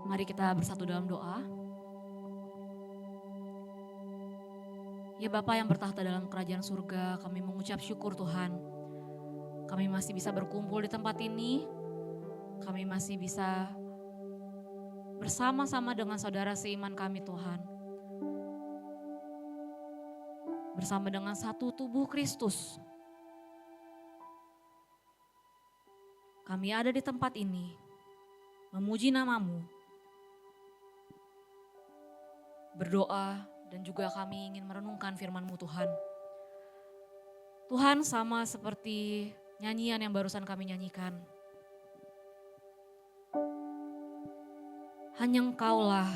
Mari kita bersatu dalam doa. Ya Bapa yang bertahta dalam kerajaan surga, kami mengucap syukur Tuhan. Kami masih bisa berkumpul di tempat ini. Kami masih bisa bersama-sama dengan saudara seiman kami Tuhan. Bersama dengan satu tubuh Kristus. Kami ada di tempat ini, memuji nama-Mu, berdoa, dan juga kami ingin merenungkan firman-Mu Tuhan. Tuhan, sama seperti nyanyian yang barusan kami nyanyikan. Hanya Engkaulah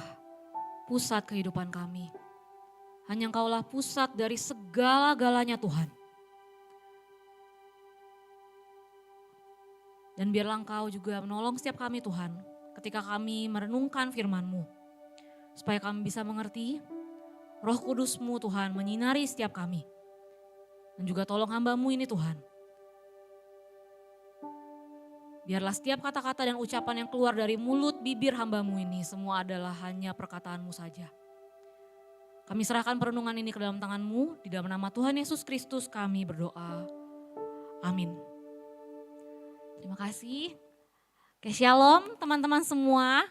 pusat kehidupan kami. Hanya Engkaulah pusat dari segala-galanya Tuhan. Dan biarlah Engkau juga menolong setiap kami Tuhan ketika kami merenungkan firman-Mu. Supaya kami bisa mengerti Roh Kudus-Mu Tuhan menyinari setiap kami. Dan juga tolong hamba-Mu ini Tuhan. Biarlah setiap kata-kata dan ucapan yang keluar dari mulut bibir hamba-Mu ini semua adalah hanya perkataan-Mu saja. Kami serahkan perenungan ini ke dalam tangan-Mu, di dalam nama Tuhan Yesus Kristus kami berdoa. Amin. Terima kasih. Oke, shalom teman-teman semua.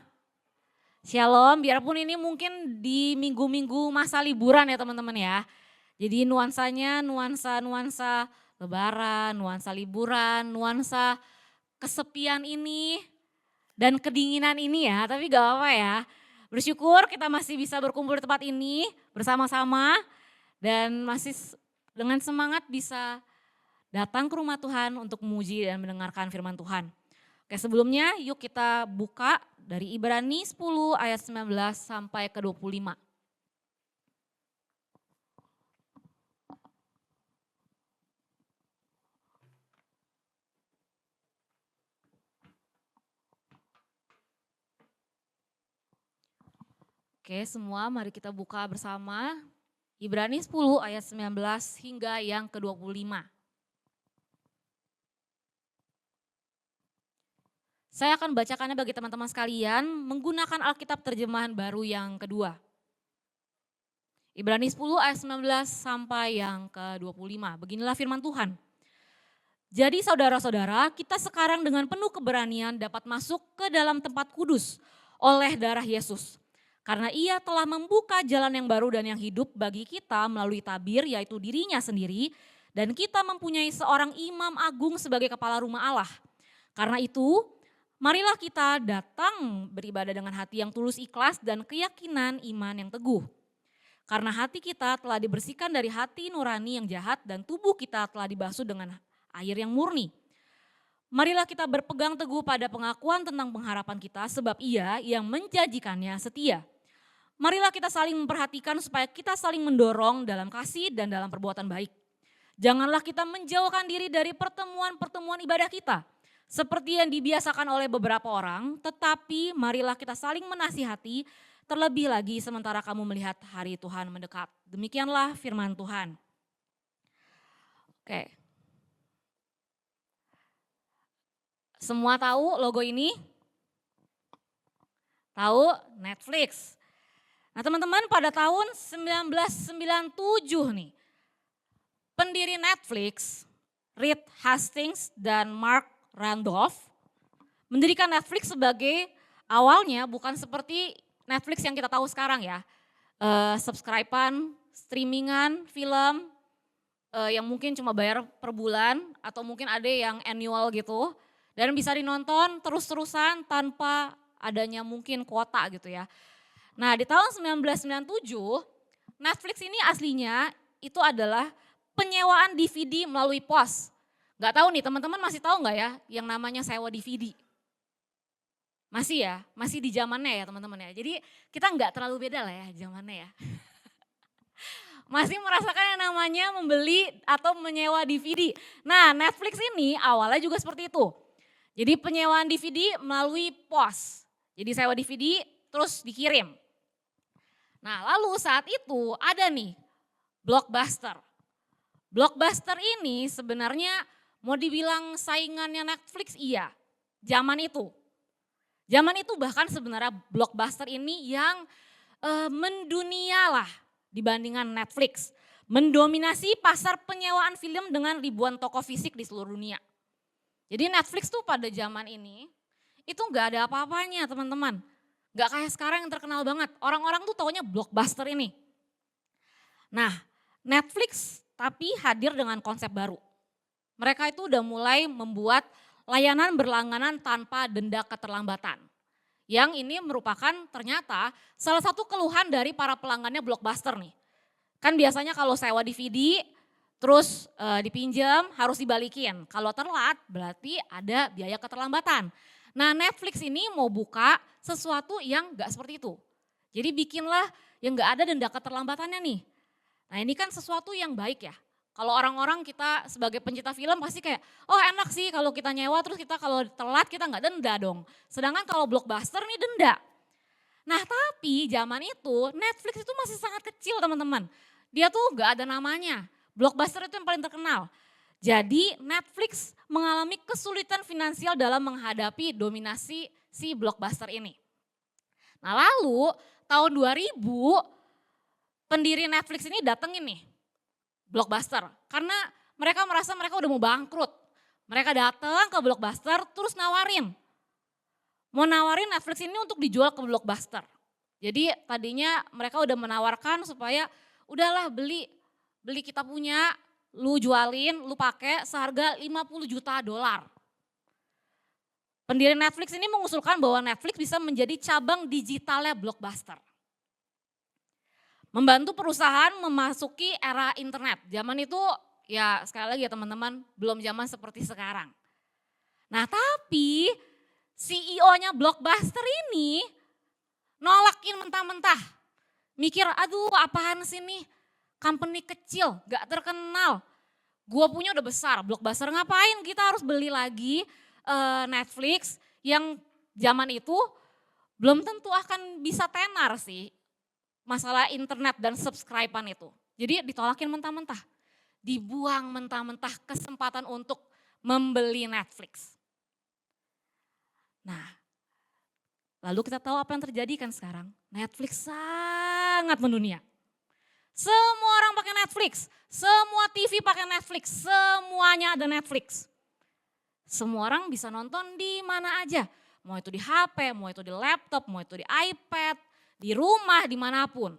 Shalom, biarpun ini mungkin di minggu-minggu masa liburan ya teman-teman ya. Jadi nuansanya nuansa lebaran, nuansa liburan, nuansa kesepian ini dan kedinginan ini ya. Tapi gak apa-apa ya. Bersyukur kita masih bisa berkumpul di tempat ini bersama-sama. Dan masih dengan semangat bisa datang ke rumah Tuhan untuk memuji dan mendengarkan firman Tuhan. Oke, sebelumnya yuk kita buka dari Ibrani 10 ayat 19 sampai ke 25. Oke, semua mari kita buka bersama Ibrani 10 ayat 19 hingga yang ke-25. Saya akan bacakannya bagi teman-teman sekalian menggunakan Alkitab terjemahan baru yang kedua. Ibrani 10 ayat 19 sampai yang ke-25. Beginilah firman Tuhan. Jadi saudara-saudara, kita sekarang dengan penuh keberanian dapat masuk ke dalam tempat kudus oleh darah Yesus. Karena ia telah membuka jalan yang baru dan yang hidup bagi kita melalui tabir, yaitu dirinya sendiri. Dan kita mempunyai seorang imam agung sebagai kepala rumah Allah. Karena itu, marilah kita datang beribadah dengan hati yang tulus ikhlas dan keyakinan iman yang teguh. Karena hati kita telah dibersihkan dari hati nurani yang jahat dan tubuh kita telah dibasuh dengan air yang murni. Marilah kita berpegang teguh pada pengakuan tentang pengharapan kita sebab ia yang menjanjikannya setia. Marilah kita saling memperhatikan supaya kita saling mendorong dalam kasih dan dalam perbuatan baik. Janganlah kita menjauhkan diri dari pertemuan-pertemuan ibadah kita seperti yang dibiasakan oleh beberapa orang, tetapi marilah kita saling menasihati, terlebih lagi sementara kamu melihat hari Tuhan mendekat. Demikianlah firman Tuhan. Oke. Semua tahu logo ini? Tahu? Netflix. Nah teman-teman, pada tahun 1997 nih, pendiri Netflix, Reed Hastings dan Mark Randolph mendirikan Netflix sebagai awalnya bukan seperti Netflix yang kita tahu sekarang ya. Subscribe-an, streamingan, film yang mungkin cuma bayar per bulan atau mungkin ada yang annual gitu. Dan bisa dinonton terus-terusan tanpa adanya mungkin kuota gitu ya. Nah di tahun 1997 Netflix ini aslinya itu adalah penyewaan DVD melalui pos. Gak tahu nih teman-teman masih tahu gak ya yang namanya sewa DVD? Masih ya, masih di zamannya ya teman-teman ya. Jadi kita gak terlalu beda lah ya zamannya ya. Masih merasakan yang namanya membeli atau menyewa DVD. Nah Netflix ini awalnya juga seperti itu. Jadi penyewaan DVD melalui pos. Jadi sewa DVD terus dikirim. Nah lalu saat itu ada nih Blockbuster. Blockbuster ini sebenarnya mau dibilang saingannya Netflix iya, zaman itu. Zaman itu bahkan sebenarnya Blockbuster ini yang mendunia lah dibandingkan Netflix. Mendominasi pasar penyewaan film dengan ribuan toko fisik di seluruh dunia. Jadi Netflix tuh pada zaman ini itu nggak ada apa-apanya teman-teman. Nggak kayak sekarang yang terkenal banget. Orang-orang tuh taunya Blockbuster ini. Nah Netflix tapi hadir dengan konsep baru. Mereka itu udah mulai membuat layanan berlangganan tanpa denda keterlambatan. Yang ini merupakan ternyata salah satu keluhan dari para pelanggannya Blockbuster nih. Kan biasanya kalau sewa DVD terus dipinjam harus dibalikin. Kalau telat berarti ada biaya keterlambatan. Nah Netflix ini mau buka sesuatu yang gak seperti itu. Jadi bikinlah yang gak ada denda keterlambatannya nih. Nah ini kan sesuatu yang baik ya. Kalau orang-orang kita sebagai pencinta film pasti kayak, oh enak sih kalau kita nyewa terus kita kalau telat kita nggak denda dong. Sedangkan kalau Blockbuster nih denda. Nah tapi zaman itu Netflix itu masih sangat kecil teman-teman. Dia tuh nggak ada namanya. Blockbuster itu yang paling terkenal. Jadi Netflix mengalami kesulitan finansial dalam menghadapi dominasi si Blockbuster ini. Nah lalu tahun 2000 pendiri Netflix ini datengin nih Blockbuster. Karena mereka merasa mereka udah mau bangkrut. Mereka datang ke Blockbuster terus nawarin. Mau nawarin Netflix ini untuk dijual ke Blockbuster. Jadi tadinya mereka udah menawarkan supaya udahlah beli kita punya, lu jualin, lu pakai seharga 50 juta dolar. Pendiri Netflix ini mengusulkan bahwa Netflix bisa menjadi cabang digitalnya Blockbuster. Membantu perusahaan memasuki era internet. Zaman itu ya sekali lagi ya teman-teman belum zaman seperti sekarang. Nah tapi CEO-nya Blockbuster ini nolakin mentah-mentah. Mikir aduh apaan sih nih company kecil gak terkenal. Gua punya udah besar Blockbuster ngapain kita harus beli lagi Netflix yang zaman itu belum tentu akan bisa tenar sih. Masalah internet dan subscribe-an itu. Jadi ditolakin mentah-mentah. Dibuang mentah-mentah kesempatan untuk membeli Netflix. Nah, lalu kita tahu apa yang terjadi kan sekarang. Netflix sangat mendunia. Semua orang pakai Netflix, semua TV pakai Netflix, semuanya ada Netflix. Semua orang bisa nonton di mana aja. Mau itu di HP, mau itu di laptop, mau itu di iPad, di rumah, dimanapun.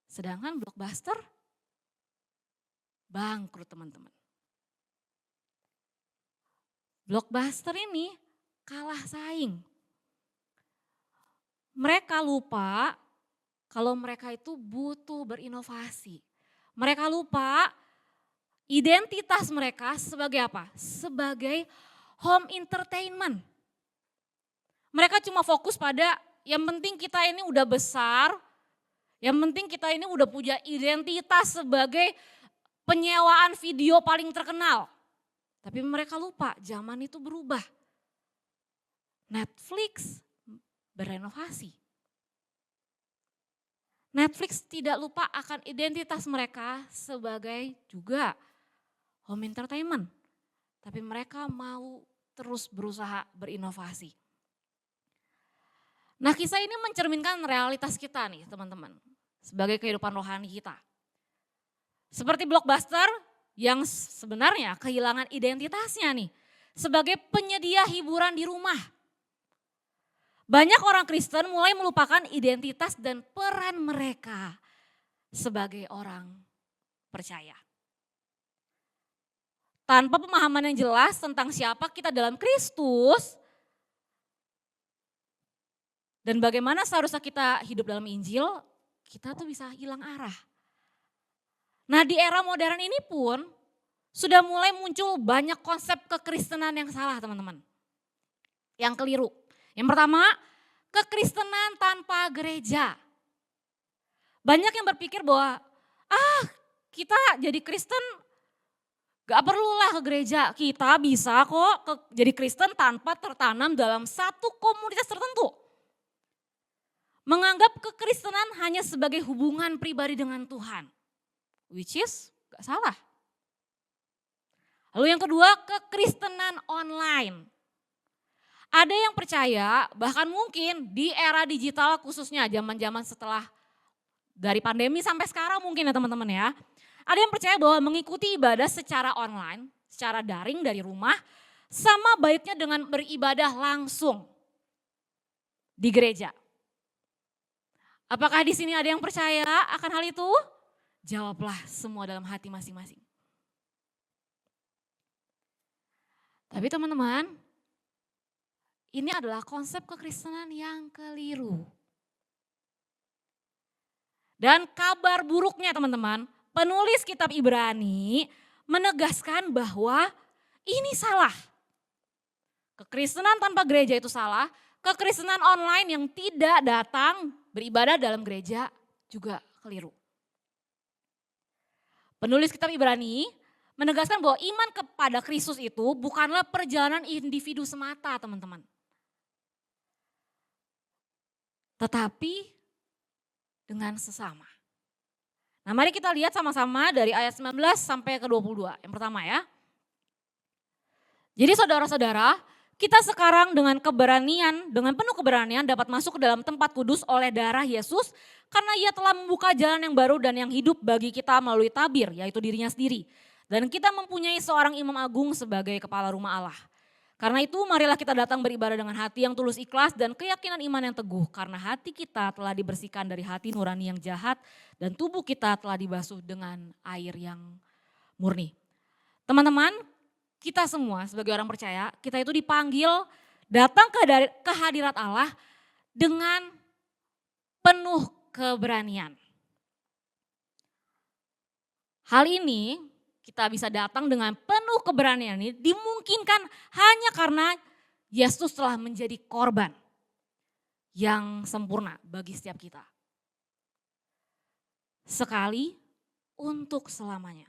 Sedangkan Blockbuster bangkrut teman-teman. Blockbuster ini kalah saing. Mereka lupa kalau mereka itu butuh berinovasi. Mereka lupa identitas mereka sebagai apa? Sebagai home entertainment. Mereka cuma fokus pada yang penting kita ini udah besar, yang penting kita ini udah punya identitas sebagai penyewaan video paling terkenal. Tapi mereka lupa zaman itu berubah. Netflix berenovasi. Netflix tidak lupa akan identitas mereka sebagai juga home entertainment. Tapi mereka mau terus berusaha berinovasi. Nah kisah ini mencerminkan realitas kita nih teman-teman. Sebagai kehidupan rohani kita. Seperti Blockbuster yang sebenarnya kehilangan identitasnya nih. Sebagai penyedia hiburan di rumah. Banyak orang Kristen mulai melupakan identitas dan peran mereka sebagai orang percaya. Tanpa pemahaman yang jelas tentang siapa kita dalam Kristus, dan bagaimana seharusnya kita hidup dalam Injil, kita tuh bisa hilang arah. Nah di era modern ini pun sudah mulai muncul banyak konsep kekristenan yang salah teman-teman. Yang keliru. Yang pertama, kekristenan tanpa gereja. Banyak yang berpikir bahwa kita jadi Kristen gak perlulah ke gereja. Kita bisa kok jadi Kristen tanpa tertanam dalam satu komunitas tertentu. Menganggap kekristenan hanya sebagai hubungan pribadi dengan Tuhan. Which is gak salah. Lalu yang kedua, kekristenan online. Ada yang percaya bahkan mungkin di era digital khususnya zaman-zaman setelah dari pandemi sampai sekarang mungkin ya teman-teman ya. Ada yang percaya bahwa mengikuti ibadah secara online, secara daring dari rumah sama baiknya dengan beribadah langsung di gereja. Apakah di sini ada yang percaya akan hal itu? Jawablah semua dalam hati masing-masing. Tapi teman-teman, ini adalah konsep kekristenan yang keliru. Dan kabar buruknya teman-teman, penulis kitab Ibrani menegaskan bahwa ini salah. Kekristenan tanpa gereja itu salah, kekristenan online yang tidak datang beribadah dalam gereja juga keliru. Penulis kitab Ibrani menegaskan bahwa iman kepada Kristus itu bukanlah perjalanan individu semata teman-teman. Tetapi dengan sesama. Nah mari kita lihat sama-sama dari ayat 19 sampai ke 22. Yang pertama ya. Jadi saudara-saudara, kita sekarang dengan penuh keberanian dapat masuk ke dalam tempat kudus oleh darah Yesus. Karena ia telah membuka jalan yang baru dan yang hidup bagi kita melalui tabir, yaitu dirinya sendiri. Dan kita mempunyai seorang imam agung sebagai kepala rumah Allah. Karena itu marilah kita datang beribadah dengan hati yang tulus ikhlas dan keyakinan iman yang teguh. Karena hati kita telah dibersihkan dari hati nurani yang jahat dan tubuh kita telah dibasuh dengan air yang murni. Teman-teman, kita semua sebagai orang percaya, kita itu dipanggil datang ke hadirat Allah dengan penuh keberanian. Hal ini kita bisa datang dengan penuh keberanian ini dimungkinkan hanya karena Yesus telah menjadi korban yang sempurna bagi setiap kita. Sekali untuk selamanya.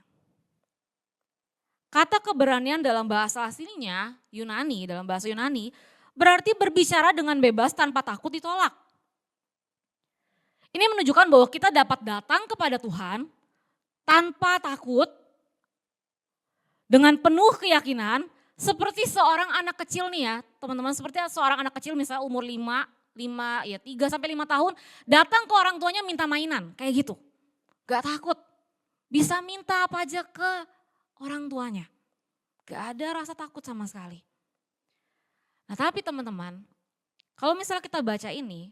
Kata keberanian dalam bahasa aslinya Yunani, dalam bahasa Yunani berarti berbicara dengan bebas tanpa takut ditolak. Ini menunjukkan bahwa kita dapat datang kepada Tuhan tanpa takut, dengan penuh keyakinan, seperti seorang anak kecil nih ya, teman-teman, seperti seorang anak kecil misalnya umur 3 sampai 5 tahun, datang ke orang tuanya minta mainan, kayak gitu. Gak takut, bisa minta apa aja ke orang tuanya. Gak ada rasa takut sama sekali. Nah tapi teman-teman, kalau misalnya kita baca ini,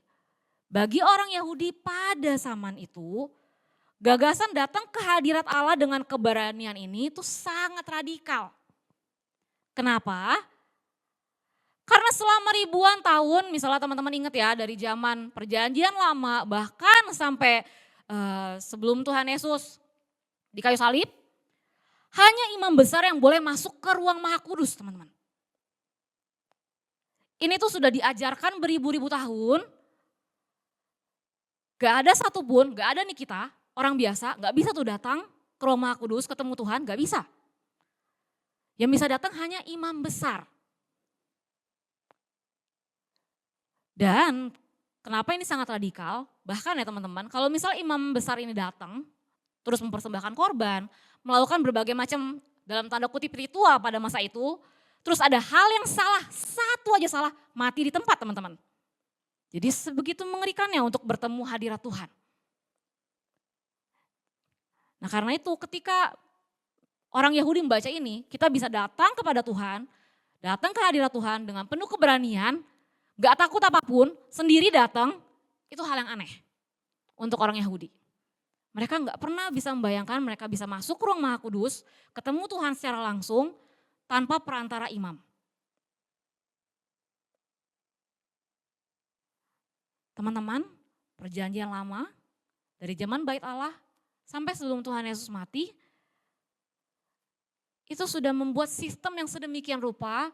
bagi orang Yahudi pada zaman itu, gagasan datang ke hadirat Allah dengan keberanian ini itu sangat radikal. Kenapa? Karena selama ribuan tahun, misalnya teman-teman ingat ya dari zaman perjanjian lama bahkan sampai sebelum Tuhan Yesus di kayu salib, hanya imam besar yang boleh masuk ke ruang maha kudus teman-teman. Ini tuh sudah diajarkan beribu-ribu tahun, gak ada satupun, gak ada nih kita, orang biasa gak bisa tuh datang ke ruang maha kudus ketemu Tuhan, gak bisa. Yang bisa datang hanya imam besar. Dan kenapa ini sangat radikal? Bahkan ya teman-teman, kalau misal imam besar ini datang, terus mempersembahkan korban, melakukan berbagai macam dalam tanda kutip ritual pada masa itu, terus ada hal yang salah, satu aja salah, mati di tempat teman-teman. Jadi sebegitu mengerikannya untuk bertemu hadirat Tuhan. Nah karena itu ketika orang Yahudi membaca ini, kita bisa datang kepada Tuhan, datang ke hadirat Tuhan dengan penuh keberanian, gak takut apapun, sendiri datang, itu hal yang aneh untuk orang Yahudi. Mereka gak pernah bisa membayangkan mereka bisa masuk ke ruang maha kudus, ketemu Tuhan secara langsung tanpa perantara imam. Teman-teman, perjanjian lama dari zaman Bait Allah sampai sebelum Tuhan Yesus mati, itu sudah membuat sistem yang sedemikian rupa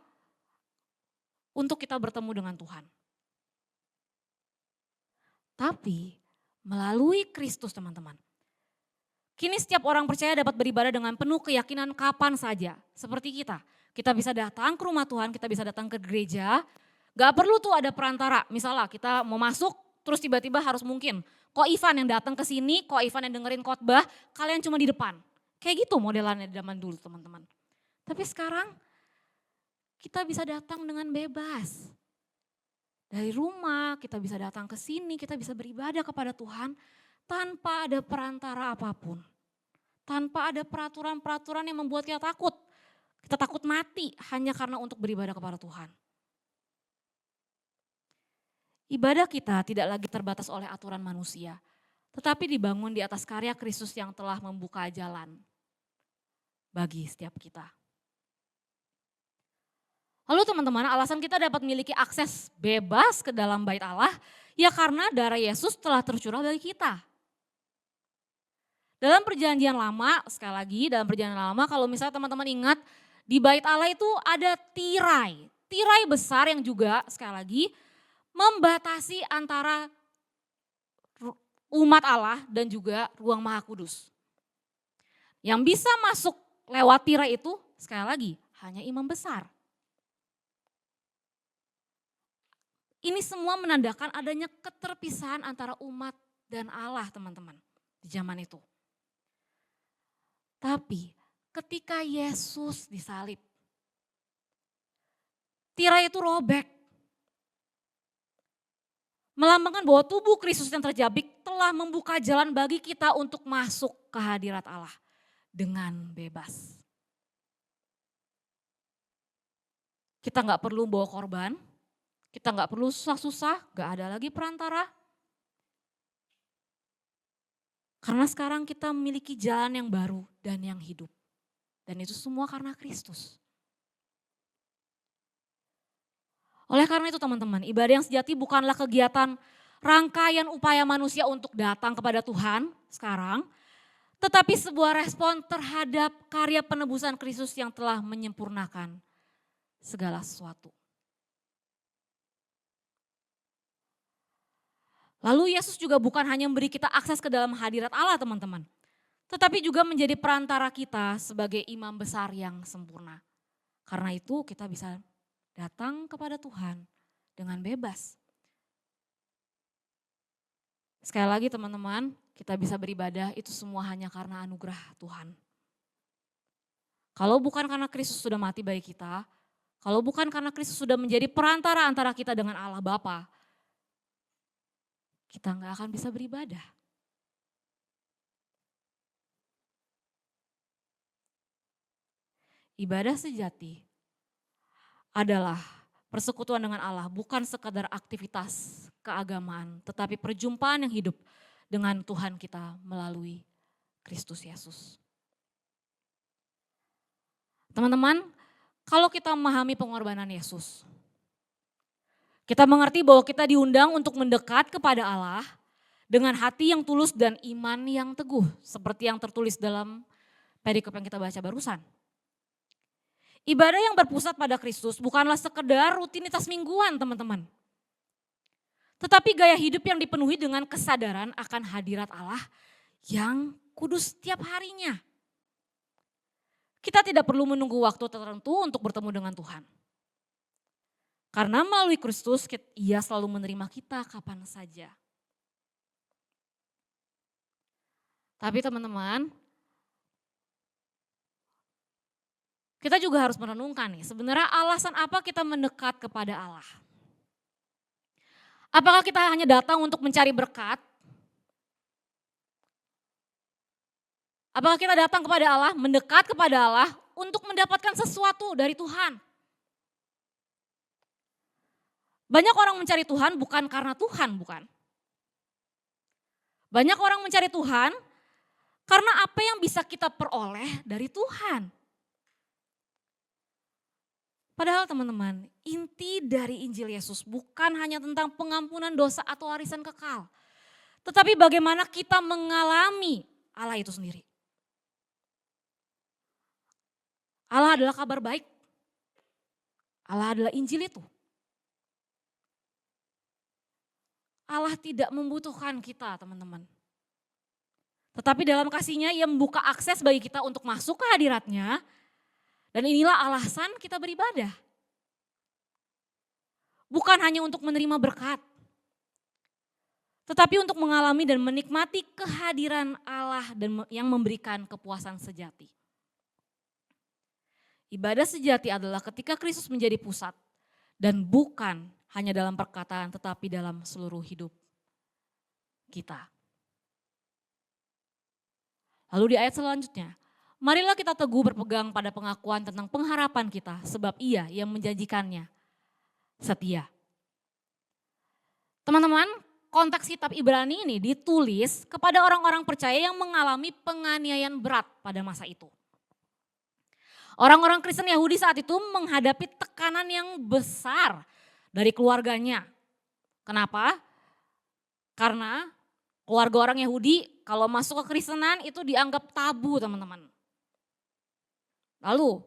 untuk kita bertemu dengan Tuhan. Tapi melalui Kristus teman-teman, kini setiap orang percaya dapat beribadah dengan penuh keyakinan kapan saja. Seperti kita. Kita bisa datang ke rumah Tuhan, kita bisa datang ke gereja. Gak perlu tuh ada perantara. Misalnya kita mau masuk terus tiba-tiba harus mungkin. Kok Ivan yang datang ke sini, kok Ivan yang dengerin khotbah, kalian cuma di depan. Kayak gitu modelannya di zaman dulu teman-teman. Tapi sekarang kita bisa datang dengan bebas. Dari rumah kita bisa datang ke sini, kita bisa beribadah kepada Tuhan tanpa ada perantara apapun. Tanpa ada peraturan-peraturan yang membuat kita takut. Kita takut mati hanya karena untuk beribadah kepada Tuhan. Ibadah kita tidak lagi terbatas oleh aturan manusia, tetapi dibangun di atas karya Kristus yang telah membuka jalan bagi setiap kita. Lalu teman-teman, alasan kita dapat memiliki akses bebas ke dalam bait Allah, ya karena darah Yesus telah tercurah bagi kita. Dalam perjanjian lama, sekali lagi dalam perjanjian lama, kalau misalnya teman-teman ingat, di bait Allah itu ada tirai. Tirai besar yang juga, sekali lagi, membatasi antara umat Allah dan juga ruang Maha Kudus. Yang bisa masuk lewat tirai itu, sekali lagi, hanya imam besar. Ini semua menandakan adanya keterpisahan antara umat dan Allah, teman-teman, di zaman itu. Tapi ketika Yesus disalib, tirai itu robek. Melambangkan bahwa tubuh Kristus yang terjabik telah membuka jalan bagi kita untuk masuk ke hadirat Allah dengan bebas. Kita nggak perlu bawa korban, kita nggak perlu susah-susah, nggak ada lagi perantara. Karena sekarang kita memiliki jalan yang baru dan yang hidup. Dan itu semua karena Kristus. Oleh karena itu teman-teman, ibadah yang sejati bukanlah kegiatan rangkaian upaya manusia untuk datang kepada Tuhan sekarang, tetapi sebuah respon terhadap karya penebusan Kristus yang telah menyempurnakan segala sesuatu. Lalu Yesus juga bukan hanya memberi kita akses ke dalam hadirat Allah teman-teman, tetapi juga menjadi perantara kita sebagai imam besar yang sempurna. Karena itu kita bisa datang kepada Tuhan dengan bebas. Sekali lagi teman-teman, kita bisa beribadah itu semua hanya karena anugerah Tuhan. Kalau bukan karena Kristus sudah mati bagi kita, kalau bukan karena Kristus sudah menjadi perantara antara kita dengan Allah Bapa, kita nggak akan bisa beribadah. Ibadah sejati adalah persekutuan dengan Allah, bukan sekadar aktivitas keagamaan, tetapi perjumpaan yang hidup dengan Tuhan kita melalui Kristus Yesus. Teman-teman, kalau kita memahami pengorbanan Yesus, kita mengerti bahwa kita diundang untuk mendekat kepada Allah dengan hati yang tulus dan iman yang teguh, seperti yang tertulis dalam perikop yang kita baca barusan. Ibadah yang berpusat pada Kristus bukanlah sekedar rutinitas mingguan teman-teman. Tetapi gaya hidup yang dipenuhi dengan kesadaran akan hadirat Allah yang kudus setiap harinya. Kita tidak perlu menunggu waktu tertentu untuk bertemu dengan Tuhan. Karena melalui Kristus Ia selalu menerima kita kapan saja. Tapi teman-teman, kita juga harus merenungkan nih, sebenarnya alasan apa kita mendekat kepada Allah? Apakah kita hanya datang untuk mencari berkat? Apakah kita datang kepada Allah, mendekat kepada Allah untuk mendapatkan sesuatu dari Tuhan? Banyak orang mencari Tuhan bukan karena Tuhan, bukan. Banyak orang mencari Tuhan karena apa yang bisa kita peroleh dari Tuhan. Padahal teman-teman, inti dari Injil Yesus bukan hanya tentang pengampunan dosa atau warisan kekal. Tetapi bagaimana kita mengalami Allah itu sendiri. Allah adalah kabar baik. Allah adalah Injil itu. Allah tidak membutuhkan kita teman-teman. Tetapi dalam kasih-Nya Ia membuka akses bagi kita untuk masuk ke hadirat-Nya. Dan inilah alasan kita beribadah. Bukan hanya untuk menerima berkat. Tetapi untuk mengalami dan menikmati kehadiran Allah dan yang memberikan kepuasan sejati. Ibadah sejati adalah ketika Kristus menjadi pusat dan bukan hanya dalam perkataan tetapi dalam seluruh hidup kita. Lalu di ayat selanjutnya, marilah kita teguh berpegang pada pengakuan tentang pengharapan kita sebab Ia yang menjanjikannya setia. Teman-teman, konteks kitab Ibrani ini ditulis kepada orang-orang percaya yang mengalami penganiayaan berat pada masa itu. Orang-orang Kristen Yahudi saat itu menghadapi tekanan yang besar dari keluarganya. Kenapa? Karena keluarga orang Yahudi kalau masuk ke Kristenan itu dianggap tabu, teman-teman. Lalu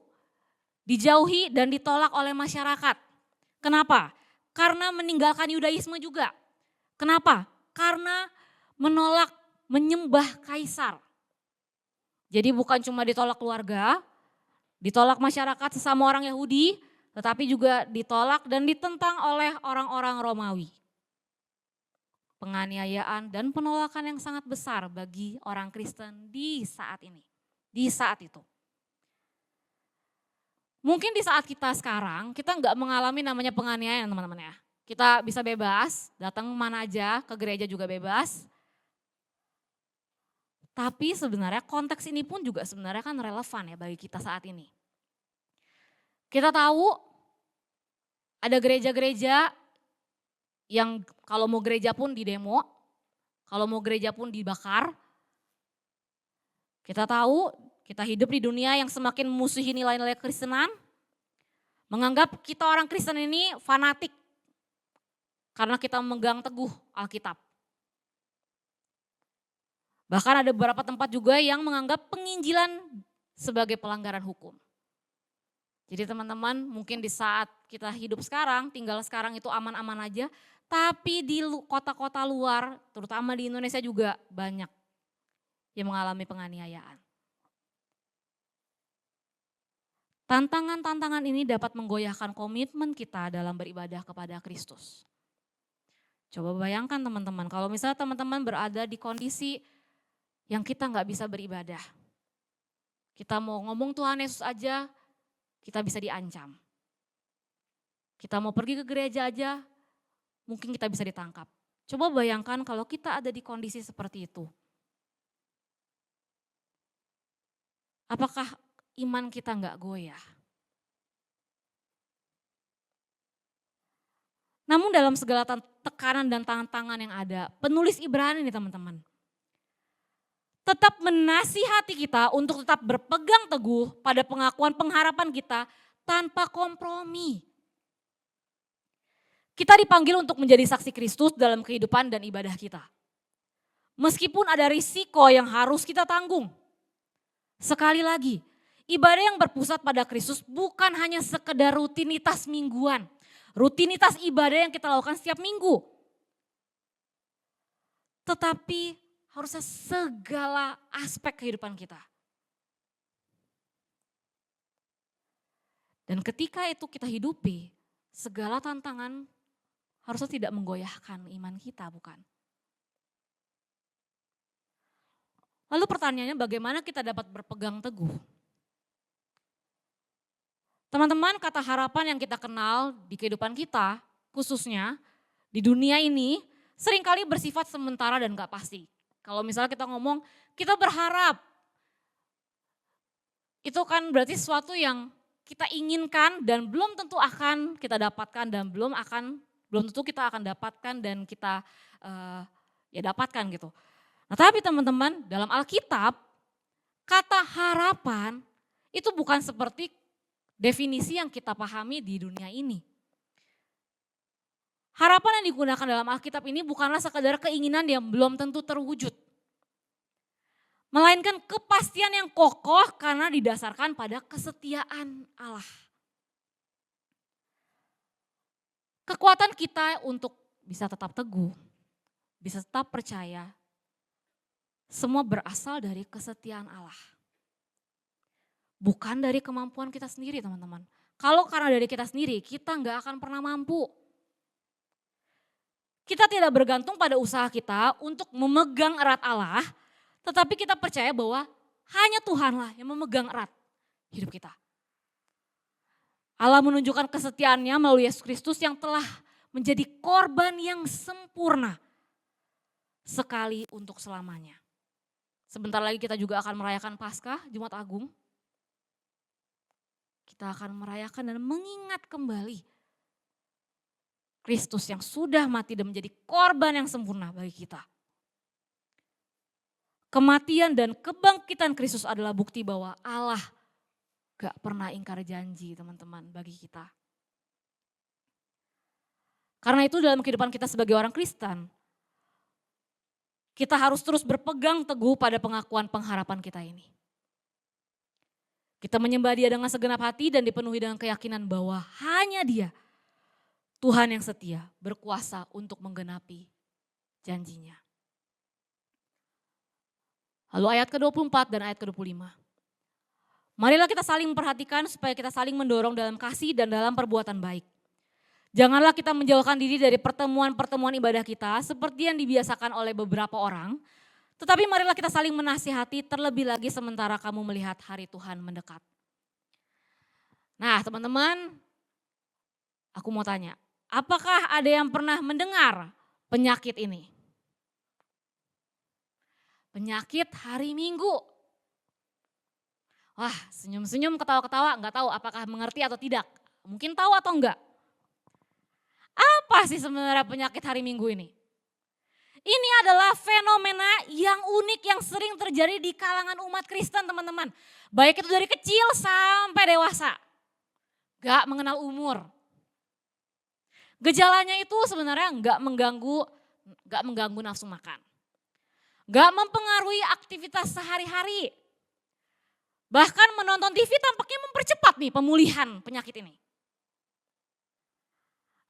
dijauhi dan ditolak oleh masyarakat. Kenapa? Karena meninggalkan Yudaisme juga. Kenapa? Karena menolak menyembah kaisar. Jadi bukan cuma ditolak keluarga, ditolak masyarakat sesama orang Yahudi, tetapi juga ditolak dan ditentang oleh orang-orang Romawi. Penganiayaan dan penolakan yang sangat besar bagi orang Kristen di saat ini, di saat itu. Mungkin di saat kita sekarang, kita nggak mengalami namanya penganiayaan teman-teman ya. Kita bisa bebas, datang mana aja, ke gereja juga bebas. Tapi sebenarnya konteks ini pun juga sebenarnya kan relevan ya bagi kita saat ini. Kita tahu ada gereja-gereja yang kalau mau gereja pun didemo, kalau mau gereja pun dibakar. Kita tahu kita hidup di dunia yang semakin memusuhi nilai-nilai Kristenan, menganggap kita orang Kristen ini fanatik karena kita memegang teguh Alkitab. Bahkan ada beberapa tempat juga yang menganggap penginjilan sebagai pelanggaran hukum. Jadi teman-teman mungkin di saat kita hidup sekarang, tinggal sekarang itu aman-aman aja. Tapi di kota-kota luar, terutama di Indonesia juga banyak yang mengalami penganiayaan. Tantangan-tantangan ini dapat menggoyahkan komitmen kita dalam beribadah kepada Kristus. Coba bayangkan teman-teman, kalau misalnya teman-teman berada di kondisi yang kita nggak bisa beribadah. Kita mau ngomong Tuhan Yesus aja, kita bisa diancam. Kita mau pergi ke gereja aja, mungkin kita bisa ditangkap. Coba bayangkan kalau kita ada di kondisi seperti itu. Apakah iman kita nggak goyah? Namun dalam segala tekanan dan tantangan yang ada, penulis Ibrani nih teman-teman, tetap menasihati kita untuk tetap berpegang teguh pada pengakuan pengharapan kita tanpa kompromi. Kita dipanggil untuk menjadi saksi Kristus dalam kehidupan dan ibadah kita. Meskipun ada risiko yang harus kita tanggung. Sekali lagi, ibadah yang berpusat pada Kristus bukan hanya sekedar rutinitas mingguan. Rutinitas ibadah yang kita lakukan setiap minggu. Tetapi harusnya segala aspek kehidupan kita. Dan ketika itu kita hidupi, segala tantangan harusnya tidak menggoyahkan iman kita, bukan? Lalu pertanyaannya bagaimana kita dapat berpegang teguh? Teman-teman, kata harapan yang kita kenal di kehidupan kita, khususnya di dunia ini, seringkali bersifat sementara dan gak pasti. Kalau misalnya kita ngomong, kita berharap, itu kan berarti sesuatu yang kita inginkan dan belum tentu akan kita dapatkan dan belum tentu kita akan dapatkan dan kita dapatkan gitu. Nah tapi teman-teman, dalam Alkitab, kata harapan itu bukan seperti definisi yang kita pahami di dunia ini. Harapan yang digunakan dalam Alkitab ini bukanlah sekadar keinginan yang belum tentu terwujud. Melainkan kepastian yang kokoh karena didasarkan pada kesetiaan Allah. Kekuatan kita untuk bisa tetap teguh, bisa tetap percaya, semua berasal dari kesetiaan Allah. Bukan dari kemampuan kita sendiri teman-teman. Kalau karena dari kita sendiri, kita nggak akan pernah mampu. Kita tidak bergantung pada usaha kita untuk memegang erat Allah, tetapi kita percaya bahwa hanya Tuhanlah yang memegang erat hidup kita. Allah menunjukkan kesetiaannya melalui Yesus Kristus yang telah menjadi korban yang sempurna sekali untuk selamanya. Sebentar lagi kita juga akan merayakan Paskah, Jumat Agung. Kita akan merayakan dan mengingat kembali Kristus yang sudah mati dan menjadi korban yang sempurna bagi kita. Kematian dan kebangkitan Kristus adalah bukti bahwa Allah gak pernah ingkar janji teman-teman bagi kita. Karena itu dalam kehidupan kita sebagai orang Kristen, kita harus terus berpegang teguh pada pengakuan pengharapan kita ini. Kita menyembah Dia dengan segenap hati dan dipenuhi dengan keyakinan bahwa hanya Dia, Tuhan yang setia, berkuasa untuk menggenapi janjinya. Lalu ayat ke-24 dan ayat ke-25. Marilah kita saling memperhatikan supaya kita saling mendorong dalam kasih dan dalam perbuatan baik. Janganlah kita menjauhkan diri dari pertemuan-pertemuan ibadah kita seperti yang dibiasakan oleh beberapa orang. Tetapi marilah kita saling menasihati terlebih lagi sementara kamu melihat hari Tuhan mendekat. Nah teman-teman, aku mau tanya, apakah ada yang pernah mendengar penyakit ini? Penyakit hari Minggu. Wah senyum-senyum, ketawa-ketawa, nggak tahu apakah mengerti atau tidak. Mungkin tahu atau enggak. Apa sih sebenarnya penyakit hari Minggu ini? Ini adalah fenomena yang unik yang sering terjadi di kalangan umat Kristen teman-teman. Baik itu dari kecil sampai dewasa. Gak mengenal umur. Gejalanya itu sebenarnya gak mengganggu nafsu makan. Gak mempengaruhi aktivitas sehari-hari. Bahkan menonton TV tampaknya mempercepat nih pemulihan penyakit ini.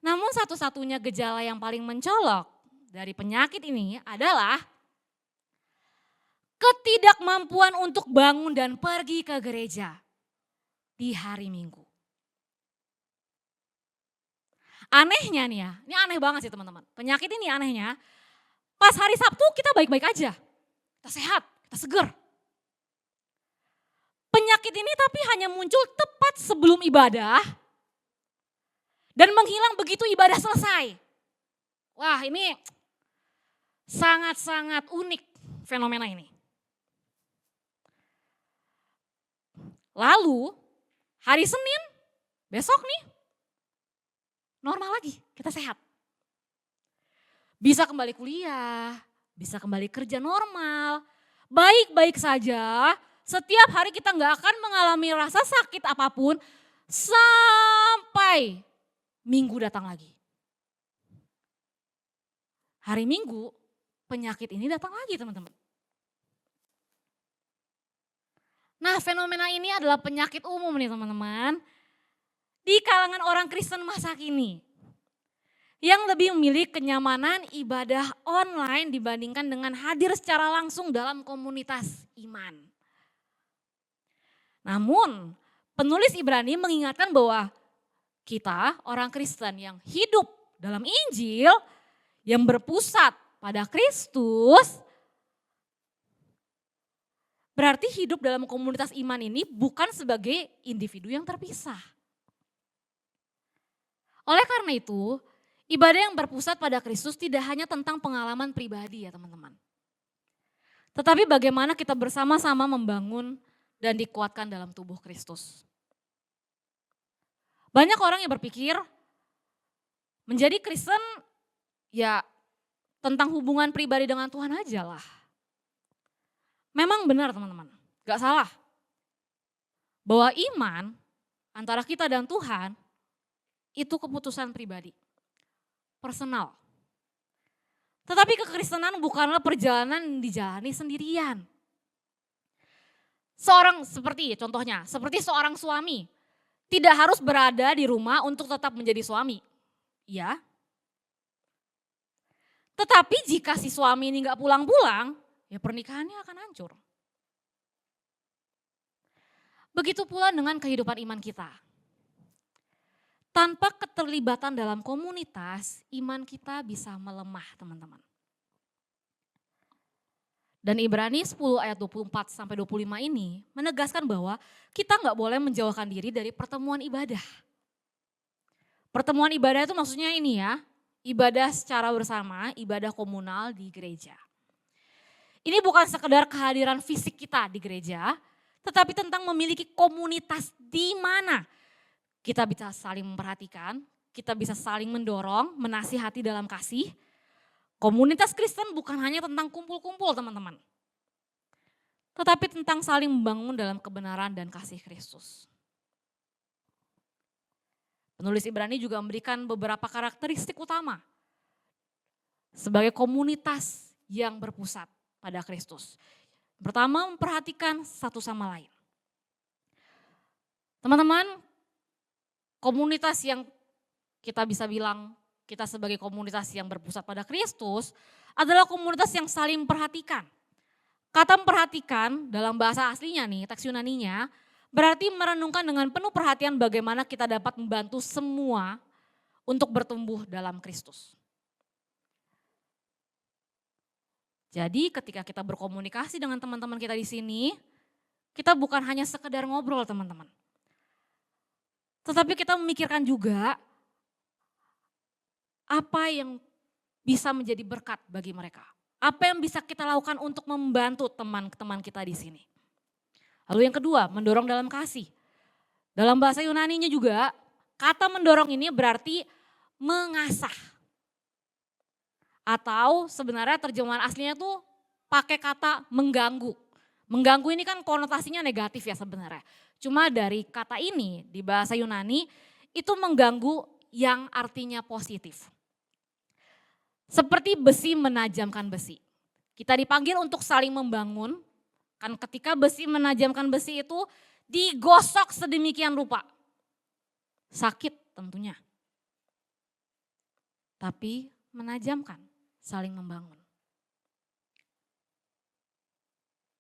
Namun satu-satunya gejala yang paling mencolok dari penyakit ini adalah ketidakmampuan untuk bangun dan pergi ke gereja di hari Minggu. Anehnya nih ya, ini aneh banget sih teman-teman. Penyakit ini anehnya, pas hari Sabtu kita baik-baik aja. Kita sehat, kita seger. Penyakit ini tapi hanya muncul tepat sebelum ibadah. Dan menghilang begitu ibadah selesai. Wah ini sangat-sangat unik fenomena ini. Lalu hari Senin besok nih normal lagi, kita sehat. Bisa kembali kuliah, bisa kembali kerja normal, baik-baik saja. Setiap hari kita nggak akan mengalami rasa sakit apapun sampai Minggu datang lagi. Hari Minggu penyakit ini datang lagi teman-teman. Nah fenomena ini adalah penyakit umum nih teman-teman. Di kalangan orang Kristen masa kini. Yang lebih memilih kenyamanan ibadah online dibandingkan dengan hadir secara langsung dalam komunitas iman. Namun penulis Ibrani mengingatkan bahwa kita orang Kristen yang hidup dalam Injil, yang berpusat pada Kristus, berarti hidup dalam komunitas iman ini bukan sebagai individu yang terpisah. Oleh karena itu, ibadah yang berpusat pada Kristus tidak hanya tentang pengalaman pribadi ya teman-teman. Tetapi bagaimana kita bersama-sama membangun dan dikuatkan dalam tubuh Kristus. Banyak orang yang berpikir menjadi Kristen ya tentang hubungan pribadi dengan Tuhan aja lah. Memang benar teman-teman, gak salah. Bahwa iman antara kita dan Tuhan itu keputusan pribadi, personal. Tetapi kekristenan bukanlah perjalanan yang dijalani sendirian. Contohnya, seperti seorang suami. Tidak harus berada di rumah untuk tetap menjadi suami. Ya. Tetapi jika si suami ini gak pulang-pulang, ya pernikahannya akan hancur. Begitu pula dengan kehidupan iman kita. Tanpa keterlibatan dalam komunitas, iman kita bisa melemah teman-teman. Dan Ibrani 10 ayat 24 sampai 25 ini menegaskan bahwa kita nggak boleh menjauhkan diri dari pertemuan ibadah. Pertemuan ibadah itu maksudnya ini ya, ibadah secara bersama, ibadah komunal di gereja. Ini bukan sekedar kehadiran fisik kita di gereja, tetapi tentang memiliki komunitas di mana kita bisa saling memperhatikan, kita bisa saling mendorong, menasihati dalam kasih. Komunitas Kristen bukan hanya tentang kumpul-kumpul teman-teman, tetapi tentang saling membangun dalam kebenaran dan kasih Kristus. Penulis Ibrani juga memberikan beberapa karakteristik utama sebagai komunitas yang berpusat pada Kristus. Pertama, memperhatikan satu sama lain. Teman-teman, komunitas yang kita bisa bilang kita sebagai komunitas yang berpusat pada Kristus adalah komunitas yang saling memperhatikan. Kata memperhatikan dalam bahasa aslinya nih, teks Yunaninya, berarti merenungkan dengan penuh perhatian bagaimana kita dapat membantu semua untuk bertumbuh dalam Kristus. Jadi ketika kita berkomunikasi dengan teman-teman kita di sini, kita bukan hanya sekedar ngobrol teman-teman. Tetapi kita memikirkan juga apa yang bisa menjadi berkat bagi mereka. Apa yang bisa kita lakukan untuk membantu teman-teman kita di sini. Lalu yang kedua, mendorong dalam kasih. Dalam bahasa Yunaninya juga, kata mendorong ini berarti mengasah. Atau sebenarnya terjemahan aslinya tuh pakai kata mengganggu. Mengganggu ini kan konotasinya negatif ya sebenarnya. Cuma dari kata ini di bahasa Yunani itu mengganggu yang artinya positif. Seperti besi menajamkan besi. Kita dipanggil untuk saling membangun. Kan ketika besi menajamkan besi itu digosok sedemikian rupa. Sakit tentunya. Tapi menajamkan, saling membangun.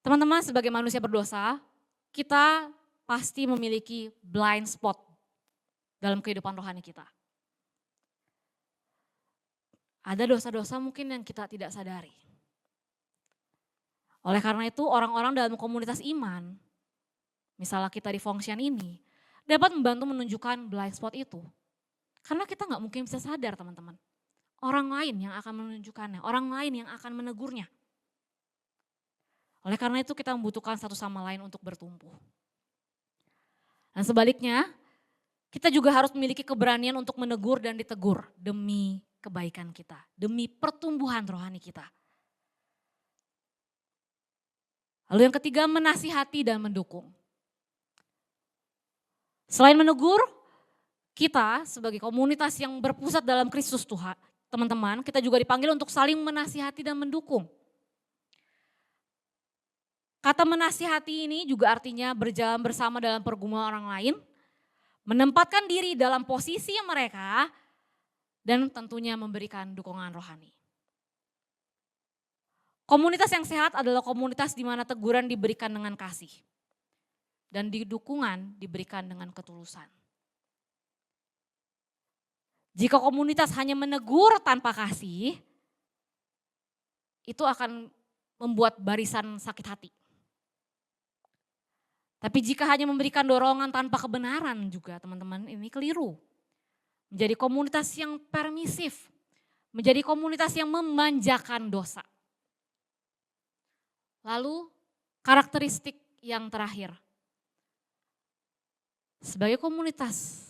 Teman-teman sebagai manusia berdosa, kita pasti memiliki blind spot dalam kehidupan rohani kita. Ada dosa-dosa mungkin yang kita tidak sadari. Oleh karena itu orang-orang dalam komunitas iman, misalnya kita di function ini, dapat membantu menunjukkan blind spot itu. Karena kita nggak mungkin bisa sadar teman-teman. Orang lain yang akan menunjukkannya, orang lain yang akan menegurnya. Oleh karena itu kita membutuhkan satu sama lain untuk bertumbuh. Dan sebaliknya, kita juga harus memiliki keberanian untuk menegur dan ditegur demi kebaikan kita, demi pertumbuhan rohani kita. Lalu yang ketiga, menasihati dan mendukung. Selain menegur, kita sebagai komunitas yang berpusat dalam Kristus Tuhan, teman-teman, kita juga dipanggil untuk saling menasihati dan mendukung. Kata menasihati ini juga artinya berjalan bersama dalam pergumulan orang lain, menempatkan diri dalam posisi mereka, dan tentunya memberikan dukungan rohani. Komunitas yang sehat adalah komunitas di mana teguran diberikan dengan kasih dan dukungan diberikan dengan ketulusan. Jika komunitas hanya menegur tanpa kasih, itu akan membuat barisan sakit hati. Tapi jika hanya memberikan dorongan tanpa kebenaran juga teman-teman, ini keliru. Menjadi komunitas yang permisif, menjadi komunitas yang memanjakan dosa. Lalu karakteristik yang terakhir. Sebagai komunitas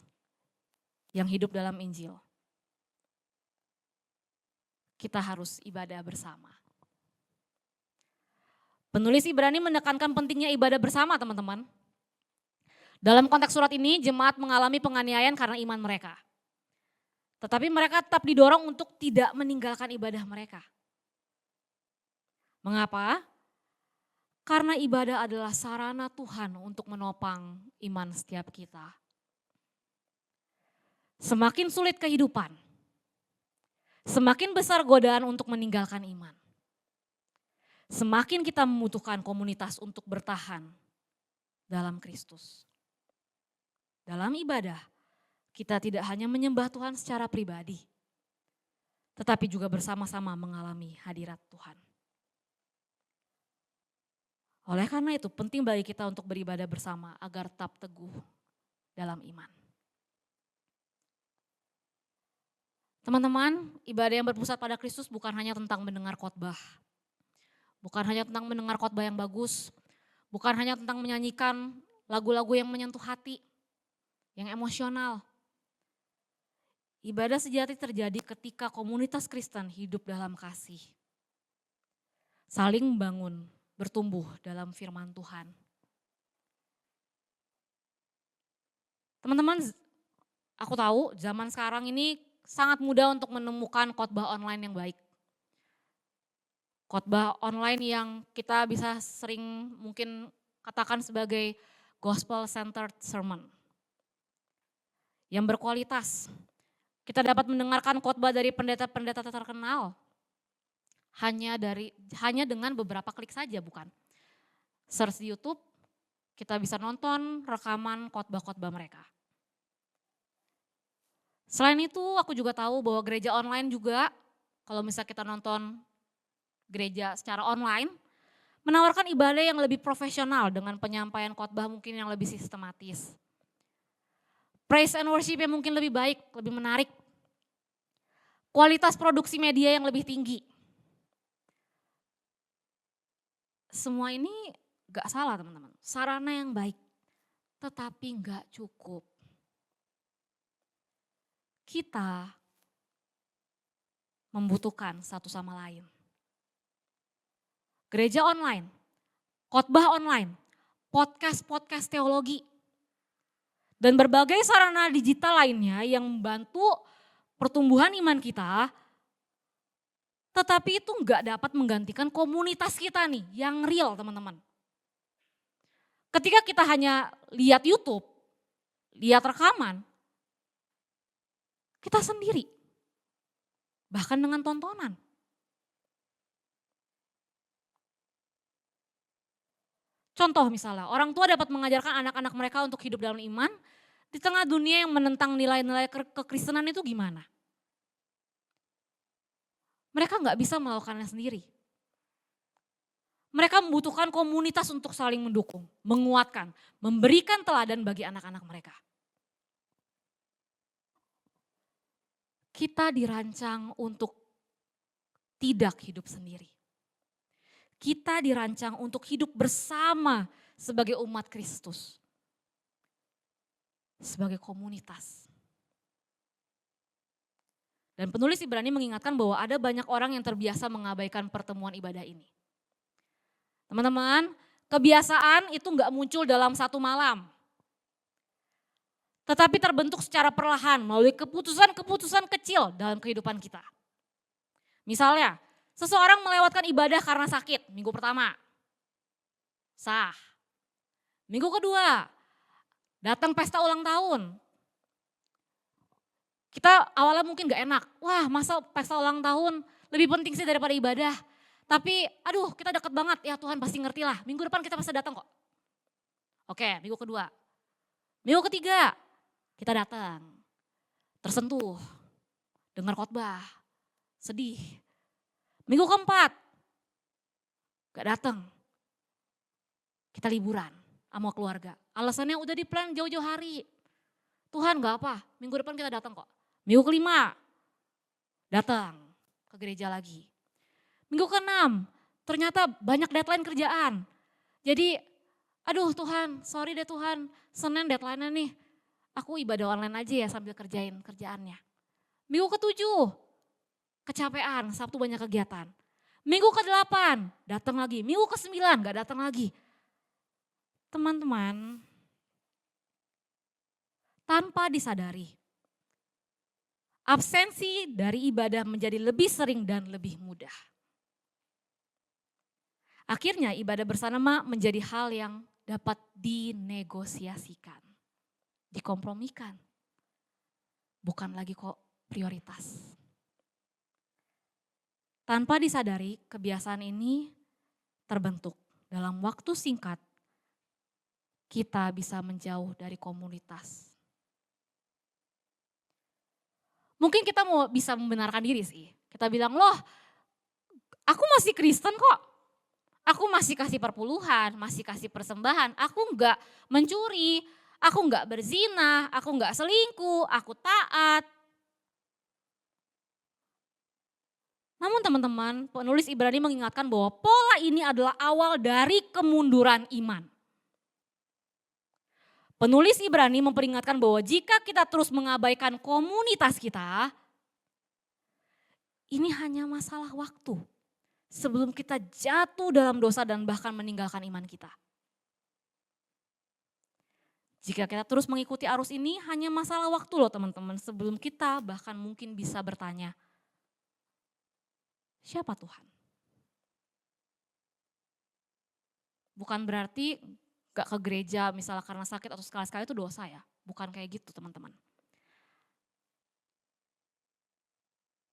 yang hidup dalam Injil, kita harus ibadah bersama. Penulis Ibrani menekankan pentingnya ibadah bersama teman-teman. Dalam konteks surat ini jemaat mengalami penganiayaan karena iman mereka. Tetapi mereka tetap didorong untuk tidak meninggalkan ibadah mereka. Mengapa? Karena ibadah adalah sarana Tuhan untuk menopang iman setiap kita. Semakin sulit kehidupan, semakin besar godaan untuk meninggalkan iman. Semakin kita membutuhkan komunitas untuk bertahan dalam Kristus. Dalam ibadah, kita tidak hanya menyembah Tuhan secara pribadi, tetapi juga bersama-sama mengalami hadirat Tuhan. Oleh karena itu penting bagi kita untuk beribadah bersama agar tetap teguh dalam iman. Teman-teman, ibadah yang berpusat pada Kristus bukan hanya tentang mendengar khotbah. Bukan hanya tentang mendengar khotbah yang bagus. Bukan hanya tentang menyanyikan lagu-lagu yang menyentuh hati, yang emosional. Ibadah sejati terjadi ketika komunitas Kristen hidup dalam kasih. Saling membangun, bertumbuh dalam firman Tuhan. Teman-teman, aku tahu zaman sekarang ini sangat mudah untuk menemukan khotbah online yang baik. Khotbah online yang kita bisa sering mungkin katakan sebagai gospel-centered sermon. Yang berkualitas. Kita dapat mendengarkan khotbah dari pendeta-pendeta terkenal. Hanya dengan beberapa klik saja, bukan? Search di YouTube, kita bisa nonton rekaman khotbah-khotbah mereka. Selain itu aku juga tahu bahwa gereja online juga, kalau misalnya kita nonton gereja secara online, menawarkan ibadah yang lebih profesional dengan penyampaian khotbah mungkin yang lebih sistematis. Praise and worship yang mungkin lebih baik, lebih menarik. Kualitas produksi media yang lebih tinggi. Semua ini gak salah teman-teman, sarana yang baik, tetapi gak cukup. Kita membutuhkan satu sama lain. Gereja online, khotbah online, podcast teologi, dan berbagai sarana digital lainnya yang membantu pertumbuhan iman kita, tetapi itu nggak dapat menggantikan komunitas kita nih yang real teman-teman. Ketika kita hanya lihat YouTube, lihat rekaman, kita sendiri, bahkan dengan tontonan. Contoh misalnya, orang tua dapat mengajarkan anak-anak mereka untuk hidup dalam iman, di tengah dunia yang menentang nilai-nilai kekristenan itu gimana? Mereka nggak bisa melakukannya sendiri. Mereka membutuhkan komunitas untuk saling mendukung, menguatkan, memberikan teladan bagi anak-anak mereka. Kita dirancang untuk tidak hidup sendiri. Kita dirancang untuk hidup bersama sebagai umat Kristus. Sebagai komunitas. Dan penulis Ibrani mengingatkan bahwa ada banyak orang yang terbiasa mengabaikan pertemuan ibadah ini. Teman-teman, kebiasaan itu enggak muncul dalam satu malam. Tetapi terbentuk secara perlahan melalui keputusan-keputusan kecil dalam kehidupan kita. Misalnya, seseorang melewatkan ibadah karena sakit minggu pertama. Sah. Minggu kedua, datang pesta ulang tahun. Kita awalnya mungkin gak enak. Wah, masa pesta ulang tahun lebih penting sih daripada ibadah. Tapi aduh, kita deket banget, ya Tuhan pasti ngerti lah. Minggu depan kita pasti datang kok. Oke, minggu kedua. Minggu ketiga, kita datang. Tersentuh, dengar khotbah, sedih. Minggu keempat, gak datang. Kita liburan sama keluarga. Alasannya udah di-plan jauh-jauh hari. Tuhan gak apa, minggu depan kita datang kok. Minggu kelima, datang ke gereja lagi. Minggu keenam, ternyata banyak deadline kerjaan. Jadi, aduh Tuhan, sorry deh Tuhan, Senin deadline-nya nih. Aku ibadah online aja ya sambil kerjain kerjaannya. Minggu ketujuh, kecapean, Sabtu banyak kegiatan. Minggu ke-8, datang lagi. Minggu ke-9, gak datang lagi. Teman-teman, tanpa disadari, absensi dari ibadah menjadi lebih sering dan lebih mudah. Akhirnya ibadah bersama menjadi hal yang dapat dinegosiasikan, dikompromikan. Bukan lagi kok prioritas. Tanpa disadari, kebiasaan ini terbentuk. Dalam waktu singkat, kita bisa menjauh dari komunitas. Mungkin kita mau bisa membenarkan diri sih. Kita bilang, loh aku masih Kristen kok. Aku masih kasih perpuluhan, masih kasih persembahan. Aku enggak mencuri, aku enggak berzina, aku enggak selingkuh, aku taat. Namun teman-teman, penulis Ibrani mengingatkan bahwa pola ini adalah awal dari kemunduran iman. Penulis Ibrani memperingatkan bahwa jika kita terus mengabaikan komunitas kita, ini hanya masalah waktu sebelum kita jatuh dalam dosa dan bahkan meninggalkan iman kita. Jika kita terus mengikuti arus ini hanya masalah waktu loh teman-teman sebelum kita bahkan mungkin bisa bertanya, siapa Tuhan? Bukan berarti gak ke gereja misalnya karena sakit atau sekali-sekali itu dosa ya. Bukan kayak gitu teman-teman.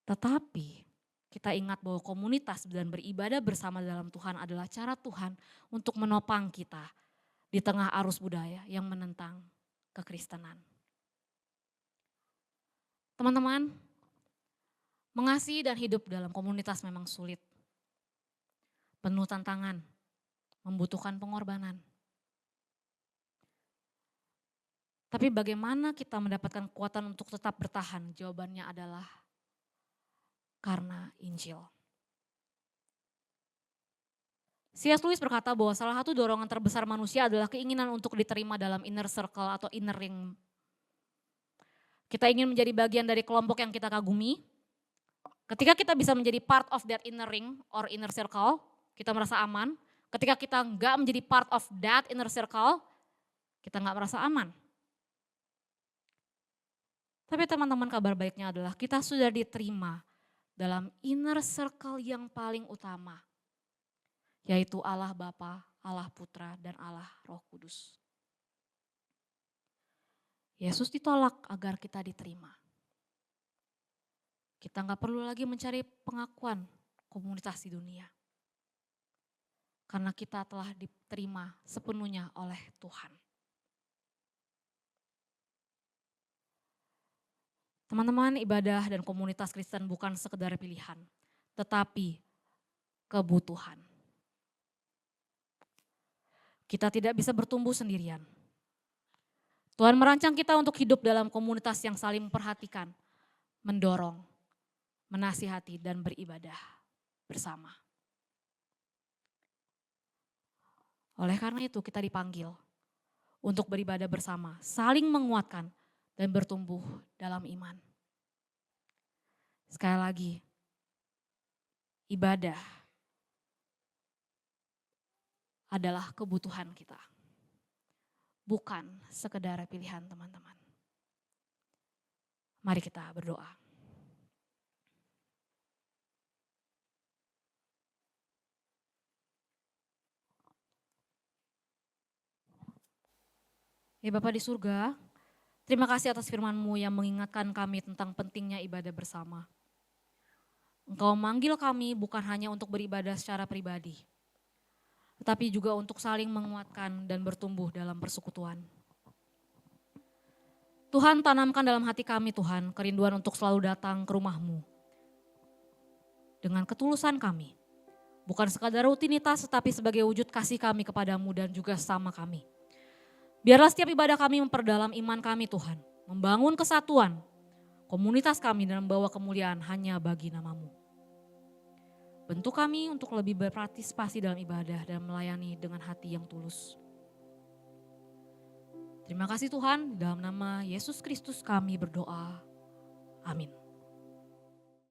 Tetapi kita ingat bahwa komunitas dan beribadah bersama dalam Tuhan adalah cara Tuhan untuk menopang kita di tengah arus budaya yang menentang kekristenan. Teman-teman, mengasihi dan hidup dalam komunitas memang sulit. Penuh tantangan, membutuhkan pengorbanan. Tapi bagaimana kita mendapatkan kekuatan untuk tetap bertahan? Jawabannya adalah karena Injil. C.S. Lewis berkata bahwa salah satu dorongan terbesar manusia adalah keinginan untuk diterima dalam inner circle atau inner ring. Kita ingin menjadi bagian dari kelompok yang kita kagumi. Ketika kita bisa menjadi part of that inner ring or inner circle, kita merasa aman. Ketika kita enggak menjadi part of that inner circle, kita enggak merasa aman. Tapi teman-teman, kabar baiknya adalah kita sudah diterima dalam inner circle yang paling utama, yaitu Allah Bapa, Allah Putra, dan Allah Roh Kudus. Yesus ditolak agar kita diterima. Kita nggak perlu lagi mencari pengakuan komunitas di dunia. Karena kita telah diterima sepenuhnya oleh Tuhan. Teman-teman, ibadah dan komunitas Kristen bukan sekedar pilihan, tetapi kebutuhan. Kita tidak bisa bertumbuh sendirian. Tuhan merancang kita untuk hidup dalam komunitas yang saling memperhatikan, mendorong, menasihati, dan beribadah bersama. Oleh karena itu kita dipanggil untuk beribadah bersama, saling menguatkan, dan bertumbuh dalam iman. Sekali lagi, ibadah adalah kebutuhan kita. Bukan sekedar pilihan teman-teman. Mari kita berdoa. Ya Bapa di surga, terima kasih atas firman-Mu yang mengingatkan kami tentang pentingnya ibadah bersama. Engkau manggil kami bukan hanya untuk beribadah secara pribadi, tetapi juga untuk saling menguatkan dan bertumbuh dalam persekutuan. Tuhan, tanamkan dalam hati kami Tuhan kerinduan untuk selalu datang ke rumah-Mu. Dengan ketulusan kami, bukan sekadar rutinitas tetapi sebagai wujud kasih kami kepadamu dan juga sama kami. Biarlah setiap ibadah kami memperdalam iman kami Tuhan, membangun kesatuan, komunitas kami dan membawa kemuliaan hanya bagi nama-Mu. Bentuk kami untuk lebih berpartisipasi dalam ibadah dan melayani dengan hati yang tulus. Terima kasih Tuhan, dalam nama Yesus Kristus kami berdoa. Amin.